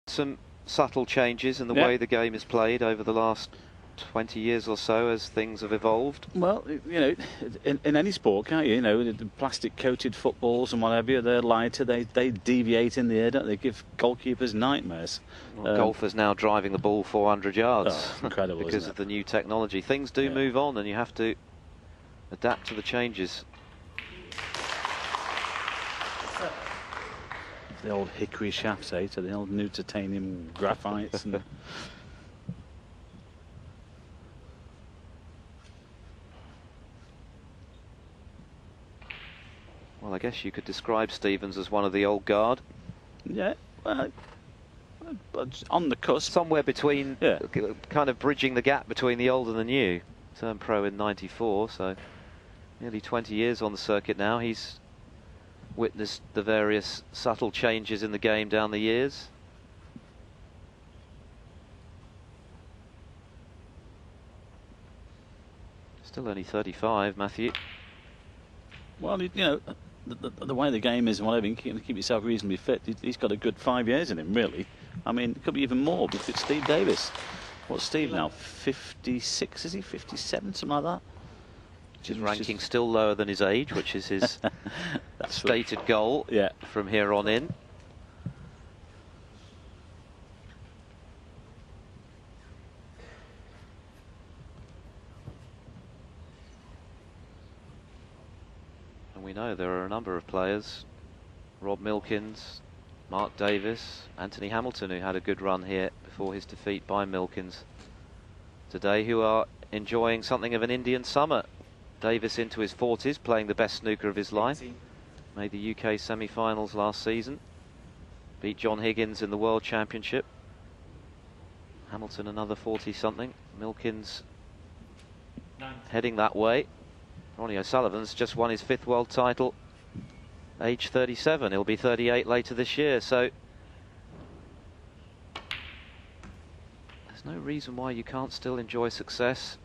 some subtle changes in the way the game is played over the last 20 years or so as things have evolved. Well, you know, in any sport, can't you? You know, the plastic-coated footballs and whatever, they're lighter, they deviate in the air, don't they? Give goalkeepers nightmares. Well, golfers now driving the ball 400 yards. Oh, incredible, because of the new technology. Things do move on, and you have to adapt to the changes. The old hickory shafts, to the old new titanium graphites. And well, I guess you could describe Stevens as one of the old guard. Yeah, well, on the cusp. Somewhere between, kind of bridging the gap between the old and the new. Turned pro in '94, so nearly 20 years on the circuit now. He's witnessed the various subtle changes in the game down the years. Still only 35, Matthew. Well, you know, the way the game is and whatever, you can keep yourself reasonably fit. He's got a good 5 years in him, really. I mean, it could be even more because it's Steve Davis. What's Steve now? 56, is he? 57, something like that? His ranking still lower than his age, which is his stated goal from here on in. And we know there are a number of players, Rob Milkins, Mark Davis, Anthony Hamilton, who had a good run here before his defeat by Milkins today, who are enjoying something of an Indian summer. Davis into his 40s, playing the best snooker of his life. Made the UK semi-finals last season. Beat John Higgins in the World Championship. Hamilton another 40-something. Milkins heading that way. Ronnie O'Sullivan's just won his 5th world title, age 37. He'll be 38 later this year, so there's no reason why you can't still enjoy success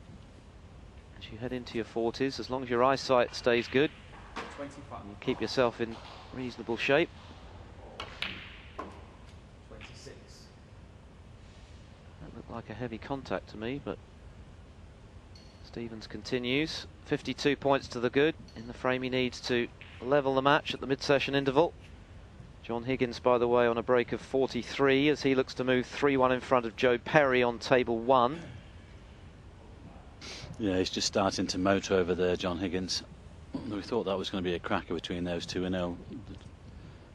as you head into your 40s, as long as your eyesight stays good. 25. You keep yourself in reasonable shape. 26. That looked like a heavy contact to me, but Stevens continues. 52 points to the good. In the frame he needs to level the match at the mid-session interval. John Higgins, by the way, on a break of 43 as he looks to move 3-1 in front of Joe Perry on table 1. Yeah, he's just starting to motor over there, John Higgins. We thought that was going to be a cracker between those two. I know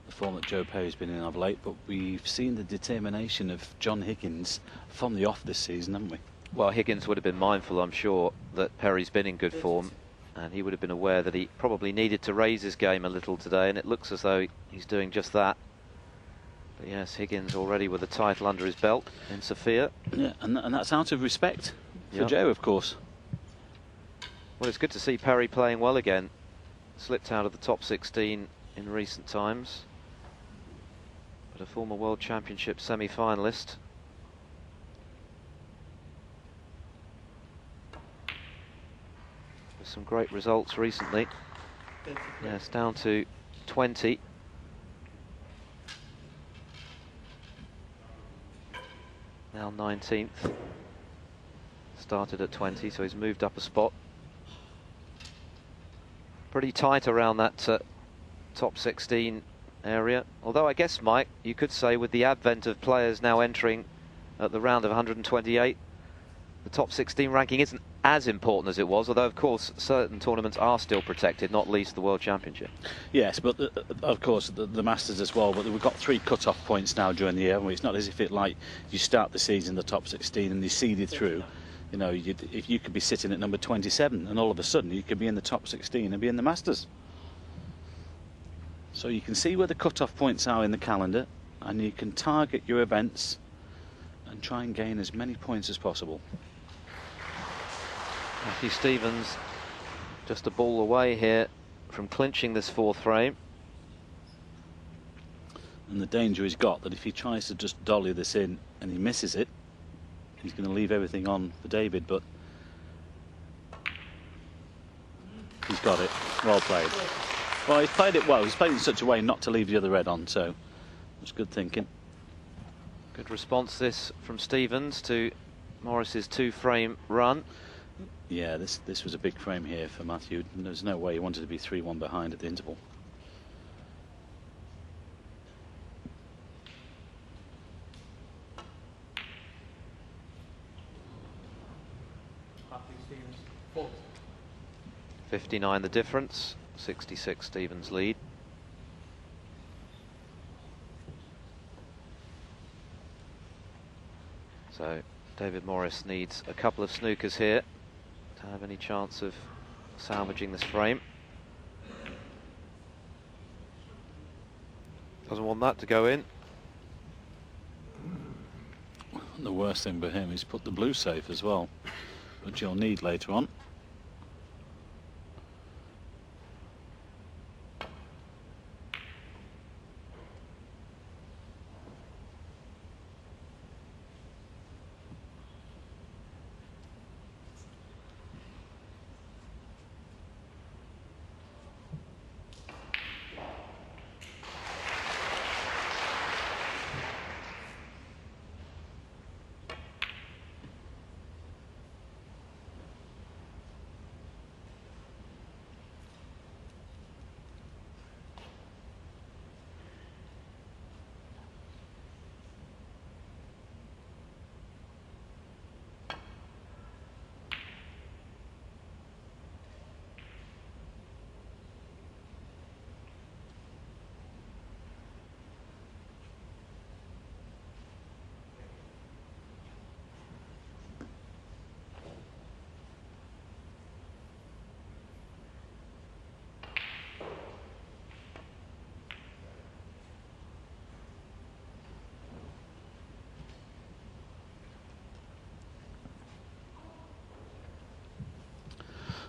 the form that Joe Perry's been in of late, but we've seen the determination of John Higgins from the off this season, haven't we? Well, Higgins would have been mindful, I'm sure, that Perry's been in good form, and he would have been aware that he probably needed to raise his game a little today, and it looks as though he's doing just that. But yes, Higgins already with a title under his belt in Sofia. Yeah, and that's out of respect for Joe, of course. Well, it's good to see Perry playing well again. Slipped out of the top 16 in recent times, but a former World Championship semi-finalist. With some great results recently. Yes, down to 20. Now 19th. Started at 20, so he's moved up a spot. Pretty tight around that top 16 area. Although I guess, Mike, you could say with the advent of players now entering at the round of 128, the top 16 ranking isn't as important as it was, although of course certain tournaments are still protected, not least the World Championship. Yes, but of course the Masters as well, but we've got 3 cut-off points now during the year, haven't we? It's not as if it like you start the season the top 16 and you seeded through. You know, if you could be sitting at number 27 and all of a sudden you could be in the top 16 and be in the Masters. So you can see where the cut-off points are in the calendar, and you can target your events and try and gain as many points as possible. Matthew Stevens just a ball away here from clinching this 4th frame. And the danger he's got that if he tries to just dolly this in and he misses it, he's going to leave everything on for David, but he's got it. Well played. Well, he's played it well. He's played it in such a way not to leave the other red on, so it's good thinking. Good response this from Stevens to Morris's 2-frame run. Yeah, this was a big frame here for Matthew. There's no way he wanted to be 3-1 behind at the interval. Matthew Stevens, 40. 59 the difference, 66 Stevens lead. So David Morris needs a couple of snookers here to have any chance of salvaging this frame. Doesn't want that to go in. And the worst thing for him is put the blue safe as well, which you'll need later on.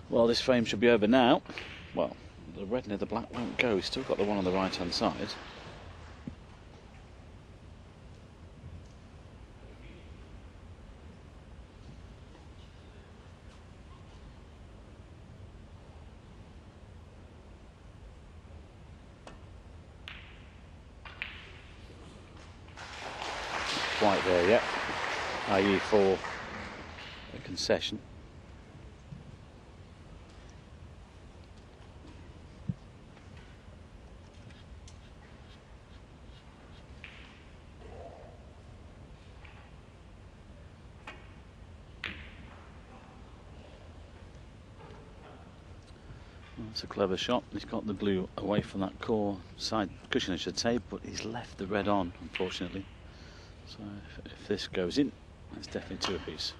Well, this frame should be over now. Well, the red near the black won't go. He's still got the one on the right-hand side. Quite there yet, i.e. for a concession. That's a clever shot. He's got the blue away from that core side cushion, I should say, but he's left the red on, unfortunately. So if this goes in, that's definitely two apiece.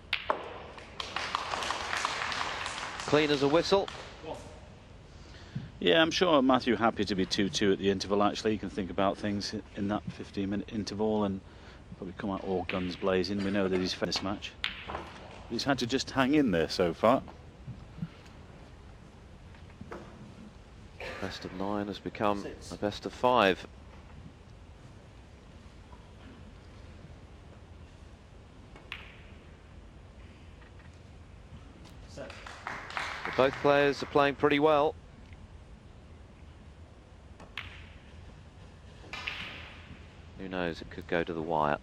Clean as a whistle. Yeah, I'm sure Matthew happy to be 2-2 at the interval. Actually, he can think about things in that 15-minute interval and probably come out all guns blazing. We know that he's finished this match. He's had to just hang in there so far. Best of 9 has become a best of 5. Seven. But both players are playing pretty well. Who knows, it could go to the wire.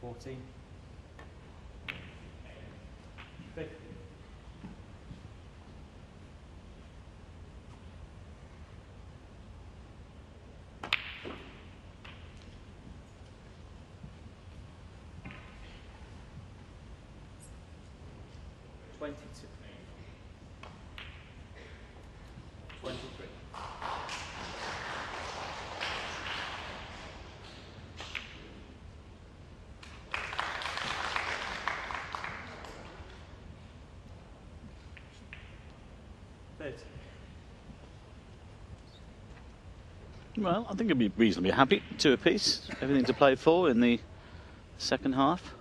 14. 50. Twenty-two. 23. Well, I think he'll be reasonably happy. Two apiece. Everything to play for in the second half.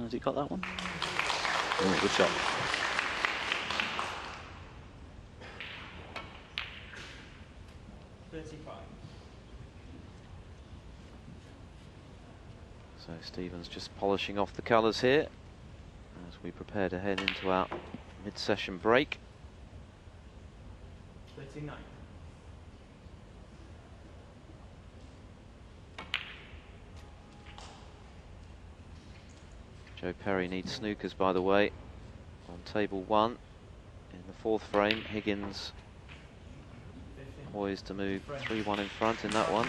Has he got that one? Oh, good shot. So Stevens just polishing off the colours here as we prepare to head into our mid-session break. 39. Joe Perry needs snookers, by the way, on table 1 in the 4th frame. Higgins poised to move 3-1 in front in that one.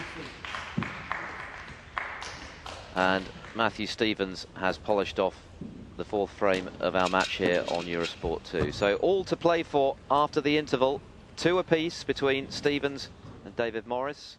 And Matthew Stevens has polished off the 4th frame of our match here on Eurosport 2. So all to play for after the interval. 2 apiece between Stevens and David Morris.